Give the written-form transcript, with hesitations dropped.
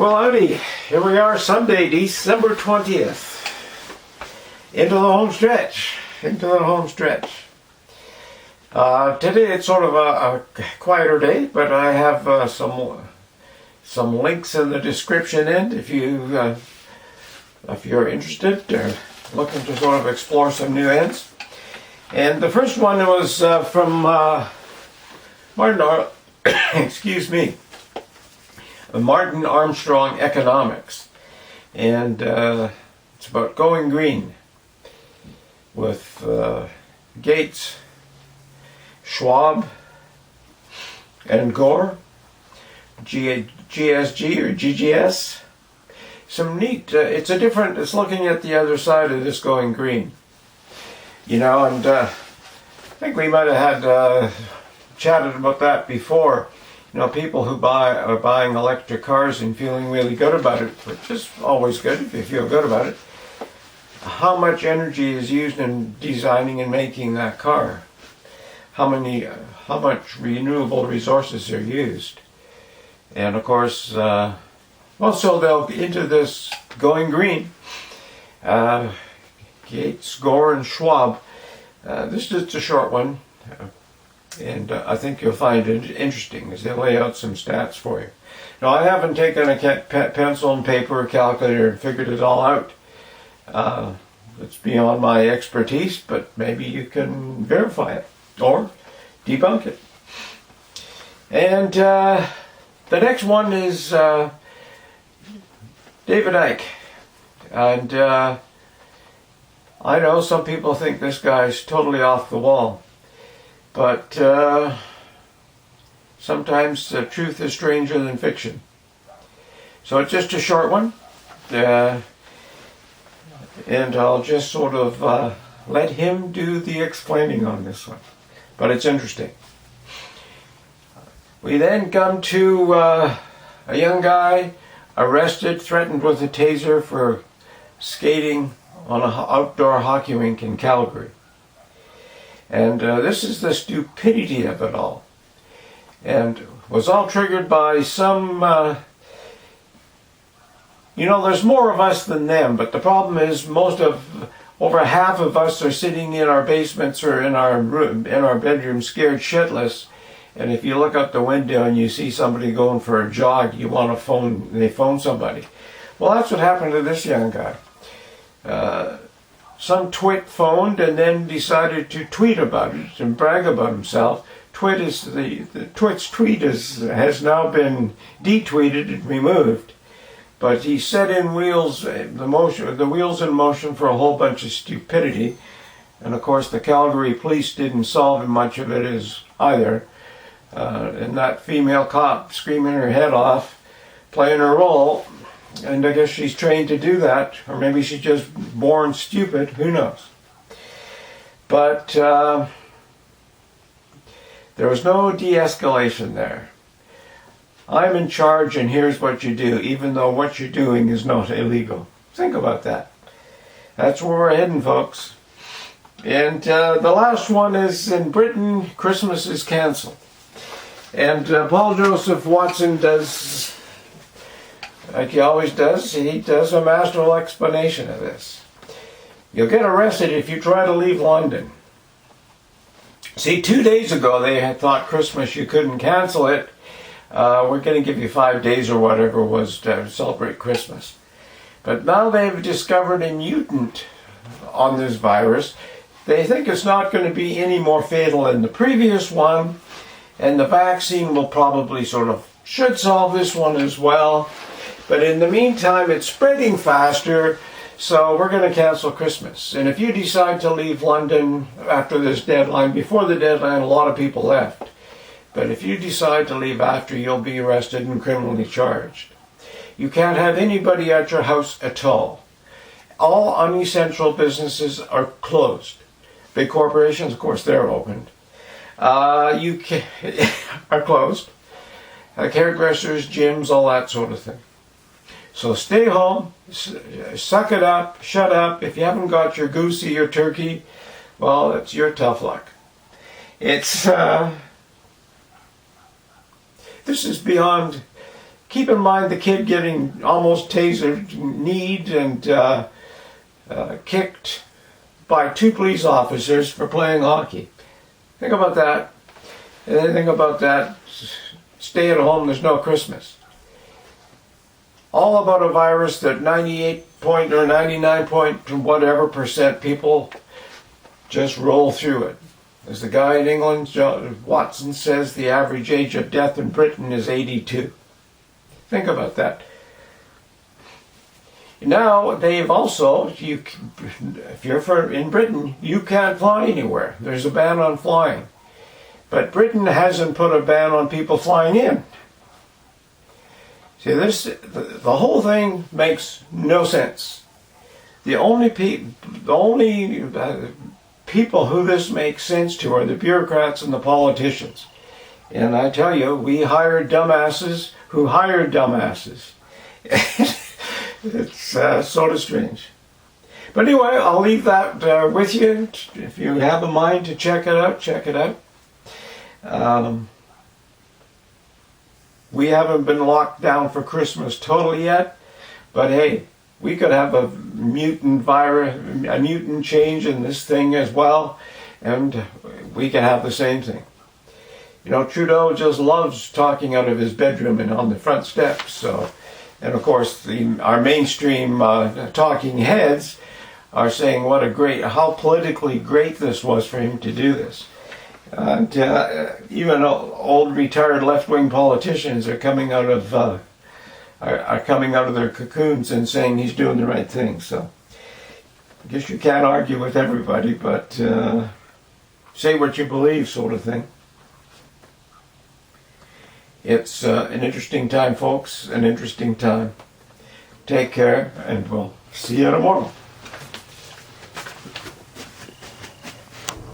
Well, howdy. Here we are, Sunday, December 20th. Into the home stretch. Today it's sort of a quieter day, but I have some links in the description end if you're interested or looking to sort of explore some new ends. And the first one was from Martin Armstrong Economics, and it's about going green with Gates, Schwab, and Gore, GSG or GGS. Some neat, it's looking at the other side of this going green. You know, and I think we might have had chatted about that before. You know, people who are buying electric cars and feeling really good about it, which is always good if you feel good about it. How much energy is used in designing and making that car? How much renewable resources are used? And of course, so they'll into this going green. Gates, Gore, and Schwab. This is just a short one. And I think you'll find it interesting as they lay out some stats for you. Now, I haven't taken a pencil and paper or calculator and figured it all out. It's beyond my expertise, but maybe you can verify it or debunk it. And the next one is David Icke. And I know some people think this guy's totally off the wall. But sometimes the truth is stranger than fiction. So it's just a short one. And I'll just sort of let him do the explaining on this one. But it's interesting. We then come to a young guy arrested, threatened with a taser for skating on an outdoor hockey rink in Calgary. And this is the stupidity of it all. And was all triggered by some, there's more of us than them, but the problem is over half of us are sitting in our basements or in our bedroom scared shitless. And if you look out the window and you see somebody going for a jog, they phone somebody. Well, that's what happened to this young guy. Some twit phoned and then decided to tweet about it and brag about himself. The twit's tweet has now been detweeted and removed, but he set in the wheels in motion for a whole bunch of stupidity. And of course, the Calgary police didn't solve much of it either. And that female cop screaming her head off, playing her role. And I guess she's trained to do that, or maybe she's just born stupid, who knows. But there was no de-escalation there. I'm in charge and here's what you do, even though what you're doing is not illegal. Think about that. That's where we're heading, folks. And the last one is in Britain, Christmas is cancelled. And Paul Joseph Watson does, like he always does, he does a masterful explanation of this. You'll get arrested if you try to leave London. See, 2 days ago they had thought Christmas you couldn't cancel it. We're going to give you 5 days or whatever it was to celebrate Christmas. But now they've discovered a mutant on this virus. They think it's not going to be any more fatal than the previous one. And the vaccine will probably should solve this one as well. But in the meantime, it's spreading faster, so we're going to cancel Christmas. And if you decide to leave London after this deadline, before the deadline, a lot of people left. But if you decide to leave after, you'll be arrested and criminally charged. You can't have anybody at your house at all. All unessential businesses are closed. Big corporations, of course, they're opened. Are closed. Hairdressers, gyms, all that sort of thing. So stay home, suck it up, shut up. If you haven't got your goosey or turkey, well, it's your tough luck. This is beyond keep in mind the kid getting almost tasered, kneed, and kicked by 2 police officers for playing hockey. Think about that. And then think about that. Stay at home, there's no Christmas. All about a virus that 98 point or 99 point whatever percent people just roll through it. As the guy in England, Watson, says, the average age of death in Britain is 82. Think about that. Now, they've also, if you're in Britain, you can't fly anywhere. There's a ban on flying. But Britain hasn't put a ban on people flying in. See, the whole thing makes no sense. The only people who this makes sense to are the bureaucrats and the politicians. And I tell you, we hired dumbasses who hired dumbasses. It's sort of strange. But anyway, I'll leave that with you. If you have a mind to check it out, check it out. We haven't been locked down for Christmas totally yet, but hey, we could have a mutant virus, a mutant change in this thing as well, and we can have the same thing. You know, Trudeau just loves talking out of his bedroom and on the front steps. So, and of course, our mainstream talking heads are saying how politically great this was for him to do this. And even old retired left-wing politicians are coming out of their cocoons and saying he's doing the right thing. So I guess you can't argue with everybody, but say what you believe, sort of thing. It's an interesting time, folks. An interesting time. Take care, and we'll see you tomorrow.